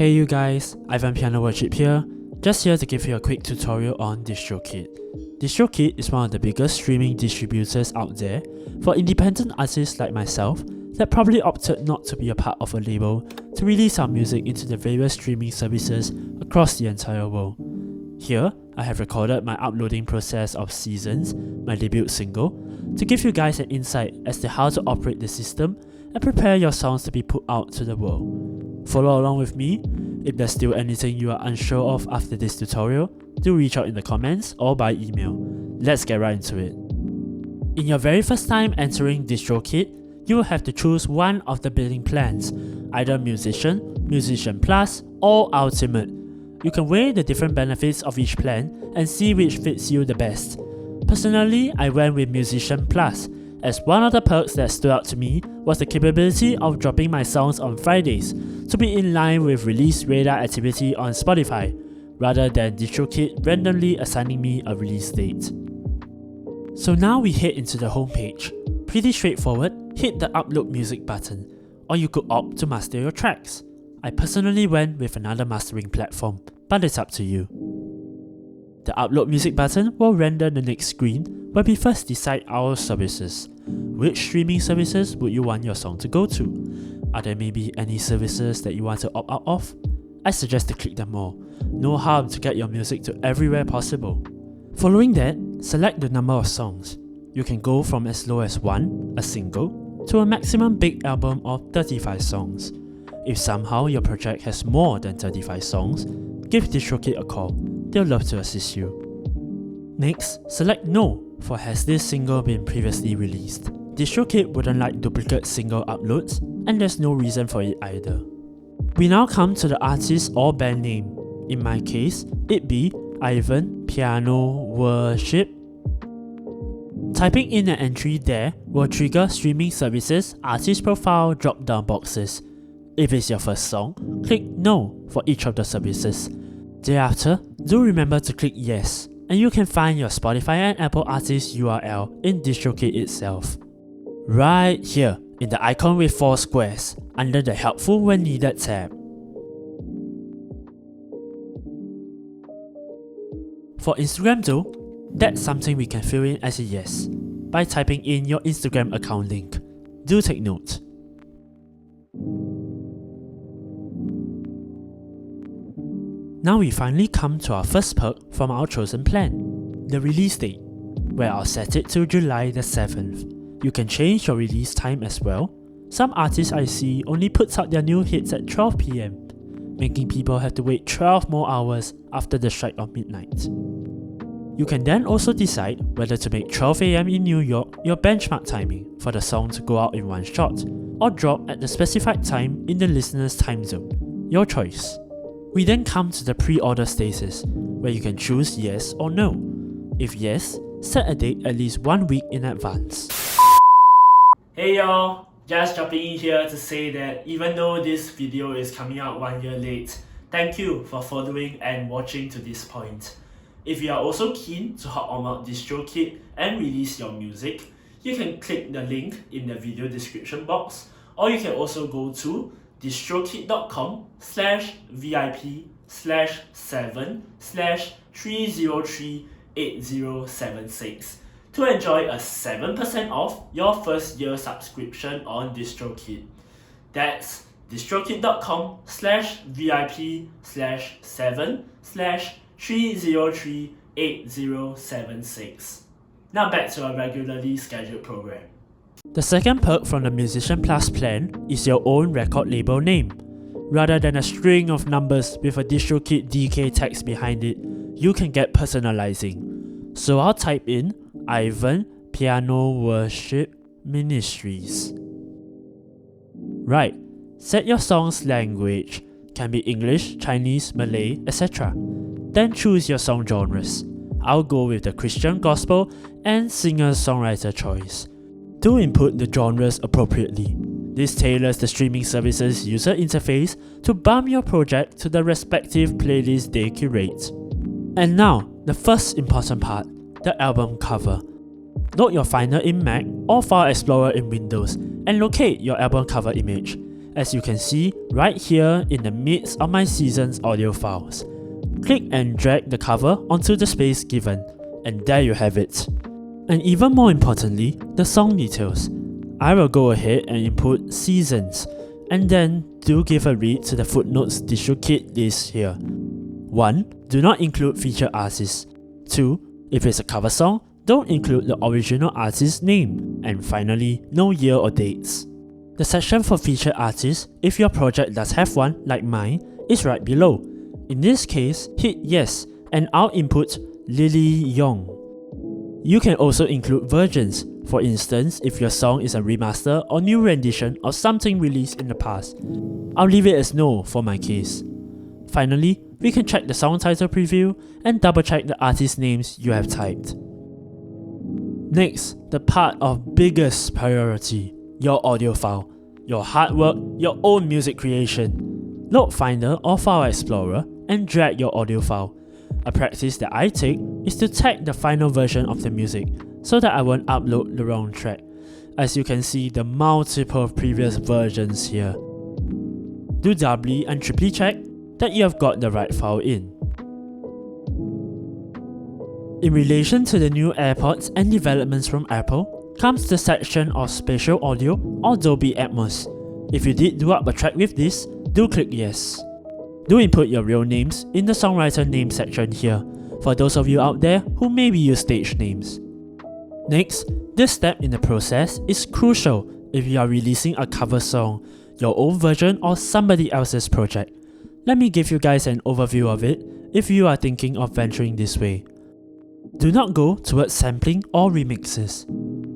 Hey you guys, Ivan Pianoworship here, just here to give you a quick tutorial on Distrokid. Distrokid is one of the biggest streaming distributors out there for independent artists like myself that probably opted not to be a part of a label to release our music into the various streaming services across the entire world. Here, I have recorded my uploading process of Seasons, my debut single, to give you guys an insight as to how to operate the system and prepare your songs to be put out to the world. Follow along with me. If there's still anything you are unsure of after this tutorial, do reach out in the comments or by email. Let's get right into it. In your very first time entering Distrokid, you will have to choose one of the billing plans, either Musician, Musician Plus, or Ultimate. You can weigh the different benefits of each plan and see which fits you the best. Personally, I went with Musician Plus, as one of the perks that stood out to me was the capability of dropping my songs on Fridays to be in line with release radar activity on Spotify, rather than Distrokid randomly assigning me a release date. So now we head into the homepage. Pretty straightforward, hit the upload music button, or you could opt to master your tracks. I personally went with another mastering platform, but it's up to you. The upload music button will render the next screen where we first decide our services. Which streaming services would you want your song to go to? Are there maybe any services that you want to opt out of? I suggest to click them all. No harm to get your music to everywhere possible. Following that, select the number of songs. You can go from as low as 1, a single, to a maximum big album of 35 songs. If somehow your project has more than 35 songs, give Distrokid a call. They'll love to assist you. Next, select No for has this single been previously released. Distrokid wouldn't like duplicate single uploads, and there's no reason for it either. We now come to the artist or band name. In my case, it'd be Ivan Pianoworship. Typing in an entry there will trigger streaming services artist profile drop down boxes. If it's your first song, click No for each of the services. Thereafter, do remember to click Yes, and you can find your Spotify and Apple artist URL in Distrokid itself. Right here, in the icon with 4 squares, under the Helpful When Needed tab. For Instagram though, that's something we can fill in as a yes, by typing in your Instagram account link. Do take note. Now we finally come to our first perk from our chosen plan, the release date, where I'll set it to July the 7th. You can change your release time as well. Some artists I see only puts out their new hits at 12 PM, making people have to wait 12 more hours after the strike of midnight. You can then also decide whether to make 12 AM in New York your benchmark timing for the song to go out in one shot, or drop at the specified time in the listener's time zone. Your choice. We then come to the pre-order status, where you can choose yes or no. If yes, set a date at least 1 week in advance. Hey y'all, just jumping in here to say that even though this video is coming out 1 year late, thank you for following and watching to this point. If you are also keen to hop on Distrokid and release your music, you can click the link in the video description box, or you can also go to distrokid.com/VIP/7/3038076 to enjoy a 7% off your first year subscription on Distrokid. That's distrokid.com/VIP/7/3038076. Now back to our regularly scheduled program. The second perk from the Musician Plus plan is your own record label name. Rather than a string of numbers with a Distrokid DK text behind it, you can get personalizing. So I'll type in Ivan Pianoworship Ministries. Right, set your song's language, can be English, Chinese, Malay, etc. Then choose your song genres. I'll go with the Christian gospel and singer-songwriter choice. Do input the genres appropriately. This tailors the streaming service's user interface to bump your project to the respective playlist they curate. And now, the first important part, the album cover. Load your Finder in Mac or File Explorer in Windows and locate your album cover image. as you can see right here in the midst of my season's audio files. Click and drag the cover onto the space given, and there you have it. And even more importantly, the song details. I will go ahead and input seasons, and then do give a read to the footnotes Distrokid list here. 1. Do not include featured artists. 2. If it's a cover song, don't include the original artist's name. And finally, no year or dates. The section for featured artists, if your project does have one, like mine, is right below. In this case, hit yes, and I'll input Lily Yong. You can also include versions. For instance, if your song is a remaster or new rendition of something released in the past. I'll leave it as no for my case. Finally, we can check the song title preview and double check the artist names you have typed. Next, the part of biggest priority, your audio file. Your hard work, your own music creation. Load Finder or File Explorer and drag your audio file. A practice that I take is to tag the final version of the music so that I won't upload the wrong track. As you can see the multiple previous versions here. Do doubly and triply check that you have got the right file in. In relation to the new AirPods and developments from Apple, comes the section of Spatial Audio or Dolby Atmos. If you did do up a track with this, do click yes. Do input your real names in the songwriter name section here, for those of you out there who maybe use stage names. Next, this step in the process is crucial if you are releasing a cover song, your own version or somebody else's project. Let me give you guys an overview of it if you are thinking of venturing this way. Do not go towards sampling or remixes.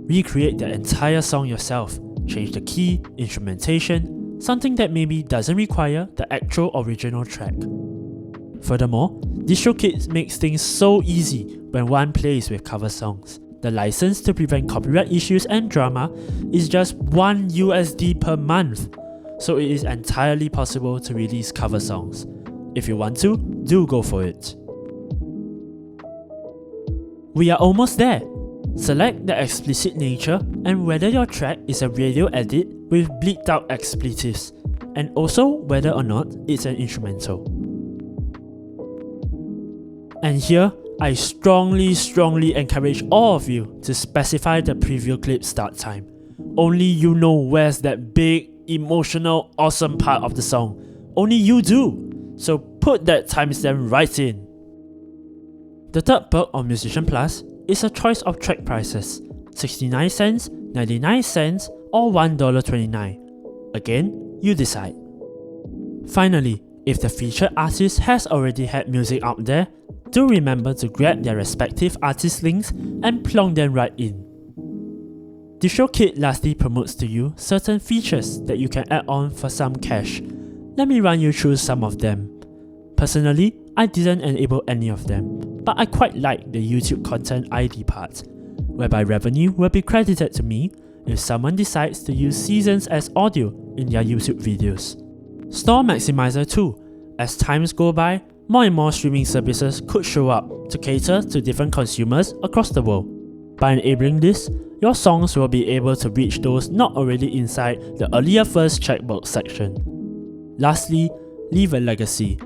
Recreate the entire song yourself, change the key, instrumentation, something that maybe doesn't require the actual original track. Furthermore, Distrokid makes things so easy when one plays with cover songs. The license to prevent copyright issues and drama is just $1 per month, so it is entirely possible to release cover songs. If you want to, do go for it. We are almost there. Select the explicit nature and whether your track is a radio edit with bleeped out expletives, and also whether or not it's an instrumental. And here, I strongly encourage all of you to specify the preview clip start time. Only you know where's that big, emotional, awesome part of the song. Only you do. So put that timestamp right in. The third perk on Musician Plus is a choice of track prices, 69 cents, 99 cents or $1.29. Again, you decide. Finally, if the featured artist has already had music out there, do remember to grab their respective artist links and plonk them right in. Distrokid lastly promotes to you certain features that you can add on for some cash. Let me run you through some of them. Personally, I didn't enable any of them, but I quite like the YouTube Content ID part, whereby revenue will be credited to me if someone decides to use seasons as audio in their YouTube videos. Store Maximizer too. As times go by, more and more streaming services could show up to cater to different consumers across the world. By enabling this, your songs will be able to reach those not already inside the earlier first checkbox section. Lastly, leave a legacy.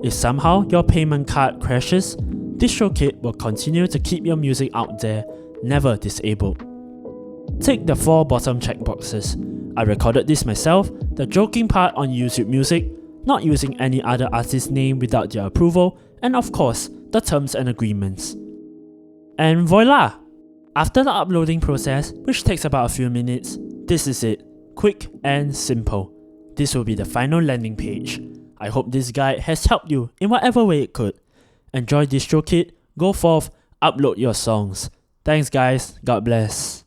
If somehow your payment card crashes, Distrokid will continue to keep your music out there, never disabled. Take the 4 bottom checkboxes. I recorded this myself, the joking part on YouTube Music, not using any other artist's name without their approval, and of course, the terms and agreements. And voila! After the uploading process, which takes about a few minutes, this is it. Quick and simple. This will be the final landing page. I hope this guide has helped you in whatever way it could. Enjoy Distrokid, go forth, upload your songs. Thanks guys, God bless.